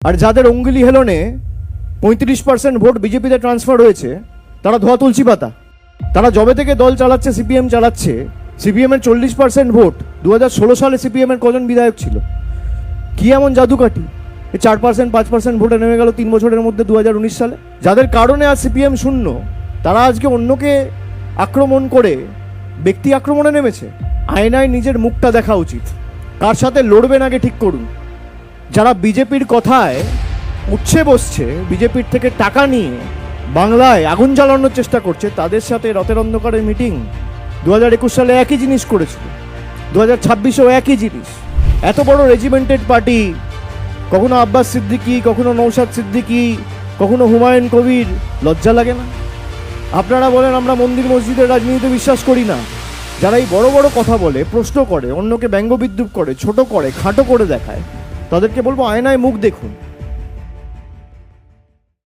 আর যাদের অঙ্গুলি হেলনে 35% ভোট বিজেপিতে ট্রান্সফার হয়েছে তারা ধোয়া তুলসী পাতা। তারা যবে থেকে দল চালাচ্ছে, সিপিএম চালাচ্ছে, সিপিএমের 40% ভোট। 2016 সালে সিপিএমের কজন বিধায়ক ছিল? কি এমন জাদুকাঠি 4% 5% ভোটে নেমে গেল 3 বছরের মধ্যে 2019 সালে? যাদের কারণে আজ সিপিএম শূন্য, তারা আজকে অন্যকে আক্রমণ করে ব্যক্তি আক্রমণে নেমেছে। আয়নায় নিজের মুখটা দেখা উচিত। কার সাথে লড়বেন আগে ঠিক করুন। যারা বিজেপির কথায় উঠছে বসছে, বিজেপির থেকে টাকা নিয়ে বাংলায় আগুন জ্বালানোর চেষ্টা করছে, তাদের সাথে রথের অন্ধকারের মিটিং 2021 সালে একই জিনিস করেছিল, 2026-এও একই জিনিস। এত বড় রেজিমেন্টেড পার্টি, কখনো আব্বাস সিদ্দিকী, কখনো নৌশাদ সিদ্দিকী, কখনো হুমায়ুন কবির, লজ্জা লাগে না? আপনারা বলেন আমরা মন্দির মসজিদের রাজনীতিতে বিশ্বাস করি না। যারা এই বড় বড় কথা বলে, প্রশ্ন করে, অন্যকে ব্যঙ্গবিদ্রুপ করে, ছোট করে, খাটো করে দেখায়, তাদেরকে বলবো আয়নায় মুখ দেখুন।